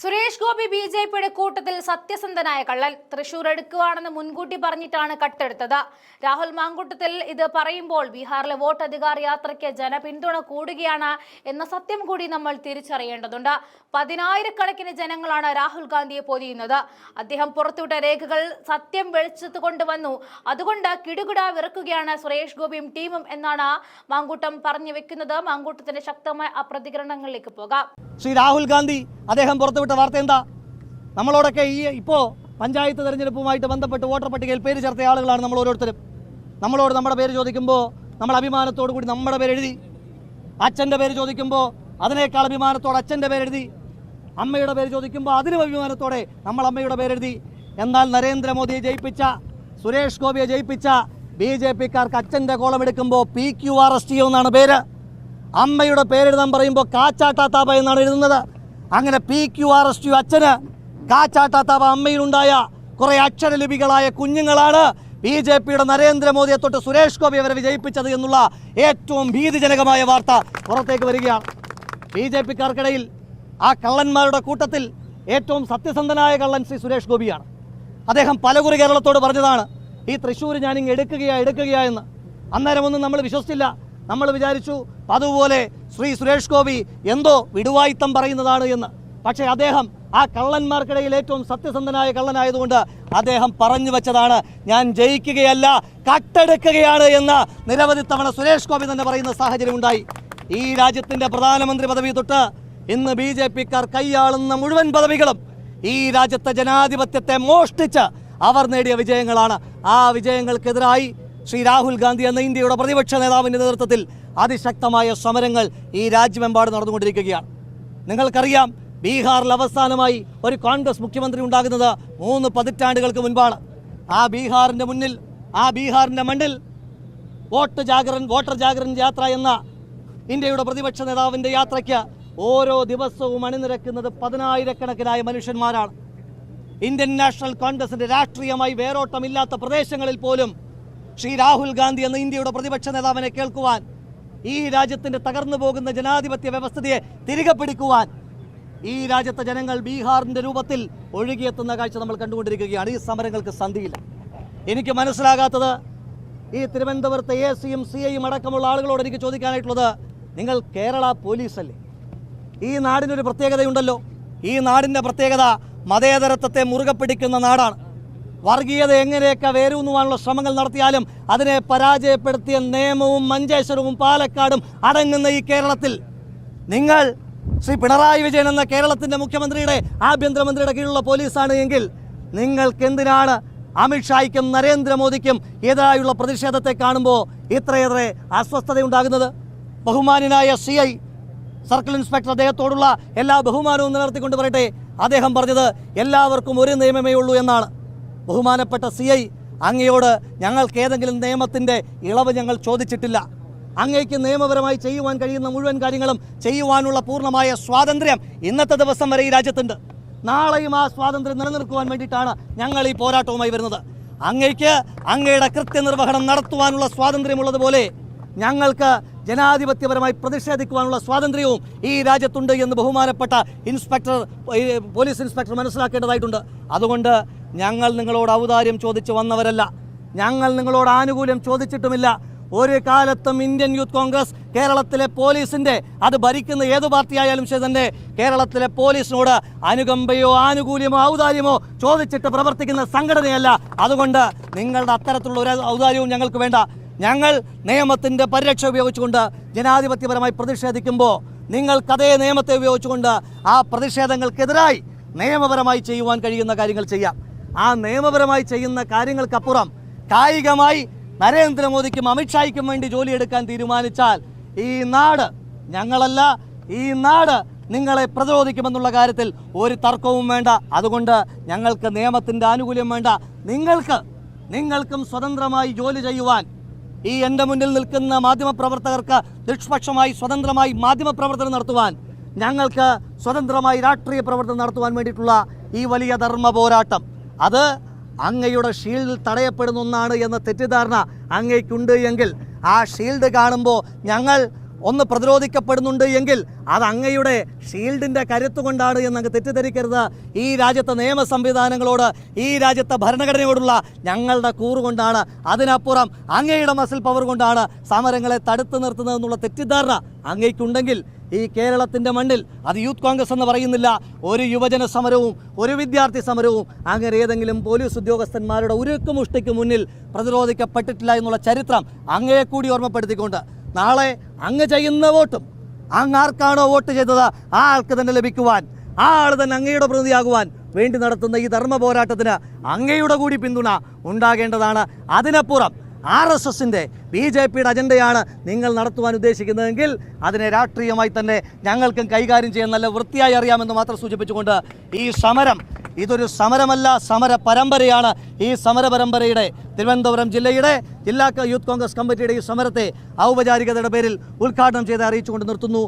സുരേഷ് ഗോപി ബിജെപിയുടെ കൂട്ടത്തിൽ സത്യസന്ധനായ കള്ളൻ. തൃശൂർ എടുക്കുകയാണെന്ന് മുൻകൂട്ടി പറഞ്ഞിട്ടാണ് കട്ടെടുത്തത്. രാഹുൽ മാങ്കൂട്ടത്തിൽ ഇത് പറയുമ്പോൾ ബീഹാറിലെ വോട്ട് അധികാർ യാത്രയ്ക്ക് ജനപിന്തുണ കൂടുകയാണ് എന്ന സത്യം കൂടി നമ്മൾ തിരിച്ചറിയേണ്ടതുണ്ട്. 10,000-കണക്കിന് ജനങ്ങളാണ് രാഹുൽ ഗാന്ധിയെ പൊതിയുന്നത്. അദ്ദേഹം പുറത്തുവിട്ട രേഖകൾ സത്യം വെളിച്ചത്ത് കൊണ്ടുവന്നു. അതുകൊണ്ട് കിടുകിട വിറക്കുകയാണ് സുരേഷ് ഗോപിയും ടീമും എന്നാണ് മാങ്കൂട്ടം പറഞ്ഞു വെക്കുന്നത്. മാങ്കൂട്ടത്തിന്റെ ശക്തമായ പ്രതികരണങ്ങളിലേക്ക് പോകാം. ശ്രീ രാഹുൽ ഗാന്ധി അദ്ദേഹം പുറത്തുവിട്ട വാർത്ത എന്താ? നമ്മളോടൊക്കെ ഇപ്പോൾ പഞ്ചായത്ത് തെരഞ്ഞെടുപ്പുമായിട്ട് ബന്ധപ്പെട്ട് വോട്ടർ പട്ടികയിൽ പേര് ചേർത്ത ആളുകളാണ് നമ്മൾ ഓരോരുത്തരും. നമ്മളോട് നമ്മുടെ പേര് ചോദിക്കുമ്പോൾ നമ്മൾ അഭിമാനത്തോടു കൂടി നമ്മുടെ പേര് എഴുതി. അച്ഛൻ്റെ പേര് ചോദിക്കുമ്പോൾ അതിനേക്കാൾ അഭിമാനത്തോടെ അച്ഛൻ്റെ പേരെഴുതി. അമ്മയുടെ പേര് ചോദിക്കുമ്പോൾ അതിനും അഭിമാനത്തോടെ നമ്മൾ അമ്മയുടെ പേരെഴുതി. എന്നാൽ നരേന്ദ്രമോദിയെ ജയിപ്പിച്ച, സുരേഷ് ഗോപിയെ ജയിപ്പിച്ച BJP-ക്കാർക്ക് അച്ഛൻ്റെ കോളം എടുക്കുമ്പോൾ PQRST എന്നാണ് പേര്. അമ്മയുടെ പേരെഴുതാൻ പറയുമ്പോൾ കാച്ചാട്ടാത്താപ എന്നാണ് എഴുതുന്നത്. അങ്ങനെ PQRST അച്ഛന്, കാച്ചാട്ടാത്താപ അമ്മയിലുണ്ടായ കുറേ അക്ഷരലിപികളായ കുഞ്ഞുങ്ങളാണ് BJP-യുടെ നരേന്ദ്രമോദിയെ തൊട്ട് സുരേഷ് ഗോപി അവരെ വിജയിപ്പിച്ചത് എന്നുള്ള ഏറ്റവും ഭീതിജനകമായ വാർത്ത പുറത്തേക്ക് വരികയാണ്. BJP-ക്കാർക്കിടയിൽ ആ കള്ളന്മാരുടെ കൂട്ടത്തിൽ ഏറ്റവും സത്യസന്ധനായ കള്ളൻ ശ്രീ സുരേഷ് ഗോപിയാണ്. അദ്ദേഹം പലകുറി കേരളത്തോട് പറഞ്ഞതാണ്, ഈ തൃശ്ശൂർ ഞാനിങ്ങ് എടുക്കുകയാ എന്ന്. അന്നേരമൊന്നും നമ്മൾ വിശ്വസിച്ചില്ല. നമ്മൾ വിചാരിച്ചു അതുപോലെ ശ്രീ സുരേഷ് ഗോപി എന്തോ വിടുവായിത്തം പറയുന്നതാണ് എന്ന്. പക്ഷേ അദ്ദേഹം ആ കള്ളന്മാർക്കിടയിൽ ഏറ്റവും സത്യസന്ധനായ കള്ളനായതുകൊണ്ട് അദ്ദേഹം പറഞ്ഞു വെച്ചതാണ്, ഞാൻ ജയിക്കുകയല്ല കട്ടെടുക്കുകയാണ് എന്ന് നിരവധി തവണ സുരേഷ് ഗോപി തന്നെ പറയുന്ന സാഹചര്യം ഉണ്ടായി. ഈ രാജ്യത്തിൻ്റെ പ്രധാനമന്ത്രി പദവി തൊട്ട് ഇന്ന് BJP-ക്കാർ കൈയാളുന്ന മുഴുവൻ പദവികളും ഈ രാജ്യത്തെ ജനാധിപത്യത്തെ മോഷ്ടിച്ച് അവർ നേടിയ വിജയങ്ങളാണ്. ആ വിജയങ്ങൾക്കെതിരായി ശ്രീ രാഹുൽ ഗാന്ധി എന്ന ഇന്ത്യയുടെ പ്രതിപക്ഷ നേതാവിൻ്റെ നേതൃത്വത്തിൽ അതിശക്തമായ സമരങ്ങൾ ഈ രാജ്യമെമ്പാടും നടന്നുകൊണ്ടിരിക്കുകയാണ്. നിങ്ങൾക്കറിയാം, ബീഹാറിൽ അവസാനമായി ഒരു കോൺഗ്രസ് മുഖ്യമന്ത്രി ഉണ്ടാകുന്നത് 3 പതിറ്റാണ്ടുകൾക്ക് മുൻപാണ്. ആ ബീഹാറിൻ്റെ മുന്നിൽ, ആ ബീഹാറിൻ്റെ മണ്ണിൽ വോട്ടർ ജാഗരൻ യാത്ര എന്ന ഇന്ത്യയുടെ പ്രതിപക്ഷ നേതാവിൻ്റെ യാത്രയ്ക്ക് ഓരോ ദിവസവും അണിനിരക്കുന്നത് 10,000-കണക്കിനായ മനുഷ്യന്മാരാണ്. ഇന്ത്യൻ നാഷണൽ കോൺഗ്രസിൻ്റെ രാഷ്ട്രീയമായി വേരോട്ടമില്ലാത്ത പ്രദേശങ്ങളിൽ പോലും ശ്രീ രാഹുൽ ഗാന്ധി എന്ന ഇന്ത്യയുടെ പ്രതിപക്ഷ നേതാവിനെ കേൾക്കുവാൻ, ഈ രാജ്യത്തിൻ്റെ തകർന്നു പോകുന്ന ജനാധിപത്യ വ്യവസ്ഥയെ തിരികെ പിടിക്കുവാൻ ഈ രാജ്യത്തെ ജനങ്ങൾ ബീഹാറിൻ്റെ രൂപത്തിൽ ഒഴുകിയെത്തുന്ന കാഴ്ച നമ്മൾ കണ്ടുകൊണ്ടിരിക്കുകയാണ്. ഈ സമരങ്ങൾക്ക് സന്ധിയില്ല. എനിക്ക് മനസ്സിലാകാത്തത്, ഈ തിരുവനന്തപുരത്തെ AC-യും CI-യും അടക്കമുള്ള ആളുകളോട് എനിക്ക് ചോദിക്കാനായിട്ടുള്ളത്, നിങ്ങൾ കേരള പോലീസല്ലേ? ഈ നാടിനൊരു പ്രത്യേകതയുണ്ടല്ലോ. ഈ നാടിൻ്റെ പ്രത്യേകത മതേതരത്വത്തെ മുറുകെ പിടിക്കുന്ന നാടാണ്. വർഗീയത എങ്ങനെയൊക്കെ വേരൂന്നുവാനുള്ള ശ്രമങ്ങൾ നടത്തിയാലും അതിനെ പരാജയപ്പെടുത്തിയ നിയമവും മഞ്ചേശ്വരവും പാലക്കാടും അടങ്ങുന്ന ഈ കേരളത്തിൽ നിങ്ങൾ ശ്രീ പിണറായി വിജയൻ എന്ന കേരളത്തിൻ്റെ മുഖ്യമന്ത്രിയുടെ ആഭ്യന്തരമന്ത്രിയുടെ കീഴിലുള്ള പോലീസാണ് എങ്കിൽ നിങ്ങൾക്കെന്തിനാണ് അമിത്ഷായ്ക്കും നരേന്ദ്രമോദിക്കും എതിരായുള്ള പ്രതിഷേധത്തെ കാണുമ്പോൾ ഇത്രയേറെ അസ്വസ്ഥതയുണ്ടാകുന്നത്? ബഹുമാന്യനായ CI സർക്കിൾ ഇൻസ്പെക്ടർ അദ്ദേഹത്തോടുള്ള എല്ലാ ബഹുമാനവും നിലനിർത്തിക്കൊണ്ട് പറയട്ടെ, അദ്ദേഹം പറഞ്ഞത് എല്ലാവർക്കും ഒരു നിയമമേ ഉള്ളൂ എന്നാണ്. ബഹുമാനപ്പെട്ട CI, അങ്ങയോട് ഞങ്ങൾക്ക് ഏതെങ്കിലും നിയമത്തിൻ്റെ ഇളവ് ഞങ്ങൾ ചോദിച്ചിട്ടില്ല. അങ്ങേക്ക് നിയമപരമായി ചെയ്യുവാൻ കഴിയുന്ന മുഴുവൻ കാര്യങ്ങളും ചെയ്യുവാനുള്ള പൂർണ്ണമായ സ്വാതന്ത്ര്യം ഇന്നത്തെ ദിവസം വരെ ഈ രാജ്യത്തുണ്ട്. നാളെയും ആ സ്വാതന്ത്ര്യം നിലനിർത്തുവാൻ വേണ്ടിയിട്ടാണ് ഞങ്ങൾ ഈ പോരാട്ടവുമായി വരുന്നത്. അങ്ങേക്ക് അങ്ങയുടെ കൃത്യനിർവഹണം നടത്തുവാനുള്ള സ്വാതന്ത്ര്യമുള്ളതുപോലെ ഞങ്ങൾക്ക് ജനാധിപത്യപരമായി പ്രതിഷേധിക്കുവാനുള്ള സ്വാതന്ത്ര്യവും ഈ രാജ്യത്തുണ്ട് എന്ന് ബഹുമാനപ്പെട്ട പോലീസ് ഇൻസ്പെക്ടർ മനസ്സിലാക്കേണ്ടതായിട്ടുണ്ട്. അതുകൊണ്ട് ഞങ്ങൾ നിങ്ങളോട് ഔദാര്യം ചോദിച്ച് വന്നവരല്ല. ഞങ്ങൾ നിങ്ങളോട് ആനുകൂല്യം ചോദിച്ചിട്ടുമില്ല. ഒരു കാലത്തും ഇന്ത്യൻ യൂത്ത് കോൺഗ്രസ് കേരളത്തിലെ പോലീസിൻ്റെ, അത് ഭരിക്കുന്ന ഏതു പാർട്ടിയായാലും ശരി തന്നെ, കേരളത്തിലെ പോലീസിനോട് അനുകമ്പയോ ആനുകൂല്യമോ ഔദാര്യമോ ചോദിച്ചിട്ട് പ്രവർത്തിക്കുന്ന സംഘടനയല്ല. അതുകൊണ്ട് നിങ്ങളുടെ അത്തരത്തിലുള്ള ഒരു ഔദാര്യവും ഞങ്ങൾക്ക് വേണ്ട. ഞങ്ങൾ നിയമത്തിൻ്റെ പരിരക്ഷ ഉപയോഗിച്ചുകൊണ്ട് ജനാധിപത്യപരമായി പ്രതിഷേധിക്കുമ്പോൾ നിങ്ങൾക്കതേ നിയമത്തെ ഉപയോഗിച്ചുകൊണ്ട് ആ പ്രതിഷേധങ്ങൾക്കെതിരായി നിയമപരമായി ചെയ്യുവാൻ കഴിയുന്ന കാര്യങ്ങൾ ചെയ്യാം. ആ നിയമപരമായി ചെയ്യുന്ന കാര്യങ്ങൾക്കപ്പുറം കായികമായി നരേന്ദ്രമോദിക്കും അമിത്ഷായ്ക്കും വേണ്ടി ജോലിയെടുക്കാൻ തീരുമാനിച്ചാൽ ഈ നാട്, ഞങ്ങളല്ല, ഈ നാട് നിങ്ങളെ പ്രതിരോധിക്കുമെന്നുള്ള കാര്യത്തിൽ ഒരു തർക്കവും വേണ്ട. അതുകൊണ്ട് ഞങ്ങൾക്ക് നിയമത്തിൻ്റെ ആനുകൂല്യം വേണ്ട. നിങ്ങൾക്കും സ്വതന്ത്രമായി ജോലി ചെയ്യുവാൻ, ഈ എൻ്റെ മുന്നിൽ നിൽക്കുന്ന മാധ്യമപ്രവർത്തകർക്ക് നിഷ്പക്ഷമായി സ്വതന്ത്രമായി മാധ്യമപ്രവർത്തനം നടത്തുവാൻ, ഞങ്ങൾക്ക് സ്വതന്ത്രമായി രാഷ്ട്രീയ പ്രവർത്തനം നടത്തുവാൻ വേണ്ടിയിട്ടുള്ള ഈ വലിയ ധർമ്മ പോരാട്ടം, അത് അങ്ങയുടെ ഷീൽഡിൽ തടയപ്പെടുന്ന ഒന്നാണ് എന്ന തെറ്റിദ്ധാരണ അങ്ങേക്കുണ്ട് എങ്കിൽ ആ ഷീൽഡ് കാണുമ്പോൾ ഞങ്ങൾ ഒന്ന് പ്രതിരോധിക്കപ്പെടുന്നുണ്ട് എങ്കിൽ അത് അങ്ങയുടെ ഷീൽഡിൻ്റെ കരുത്തുകൊണ്ടാണ് എന്നങ്ങ് തെറ്റിദ്ധരിക്കരുത്. ഈ രാജ്യത്തെ നിയമ സംവിധാനങ്ങളോട്, ഈ രാജ്യത്തെ ഭരണഘടനയോടുള്ള ഞങ്ങളുടെ കൂറുകൊണ്ടാണ്, അതിനപ്പുറം അങ്ങയുടെ മസിൽ പവർ കൊണ്ടാണ് സമരങ്ങളെ തടുത്തു നിർത്തുന്നതെന്നുള്ള തെറ്റിദ്ധാരണ അങ്ങേക്കുണ്ടെങ്കിൽ ഈ കേരളത്തിൻ്റെ മണ്ണിൽ അത് യൂത്ത് കോൺഗ്രസ് എന്ന് പറയുന്നില്ല, ഒരു യുവജന സമരവും ഒരു വിദ്യാർത്ഥി സമരവും അങ്ങനെ ഏതെങ്കിലും പോലീസ് ഉദ്യോഗസ്ഥന്മാരുടെ ഉരുക്കുമുഷ്ടിക്ക് മുന്നിൽ പ്രതിരോധിക്കപ്പെട്ടിട്ടില്ല എന്നുള്ള ചരിത്രം അങ്ങയെ കൂടി ഓർമ്മപ്പെടുത്തിക്കൊണ്ട് നാളെ അങ്ങ് ചെയ്യുന്ന വോട്ടും അങ്ങ് ആർക്കാണോ വോട്ട് ചെയ്തത് ആ ആൾക്ക് തന്നെ ലഭിക്കുവാൻ, ആ ആൾ തന്നെ അങ്ങയുടെ പ്രതിനിധിയാകുവാൻ വേണ്ടി നടത്തുന്ന ഈ ധർമ്മ പോരാട്ടത്തിന് അങ്ങയുടെ കൂടി പിന്തുണ ഉണ്ടാകേണ്ടതാണ്. അതിനപ്പുറം RSSൻ്റെ BJPയുടെ അജണ്ടയാണ് നിങ്ങൾ നടത്തുവാൻ ഉദ്ദേശിക്കുന്നതെങ്കിൽ അതിനെ രാഷ്ട്രീയമായി തന്നെ ഞങ്ങൾക്കും കൈകാര്യം ചെയ്യാൻ നല്ല വൃത്തിയായി അറിയാമെന്ന് മാത്രം സൂചിപ്പിച്ചുകൊണ്ട് ഈ സമരം ഇതൊരു സമരമല്ല, സമര പരമ്പരയാണ്. ഈ സമര പരമ്പരയുടെ തിരുവനന്തപുരം ജില്ലയുടെ ജില്ലാ യൂത്ത് കോൺഗ്രസ് കമ്മിറ്റിയുടെ ഈ സമരത്തെ ഔപചാരികതയുടെ പേരിൽ ഉദ്ഘാടനം ചെയ്ത് അറിയിച്ചുകൊണ്ട് നിർത്തുന്നു.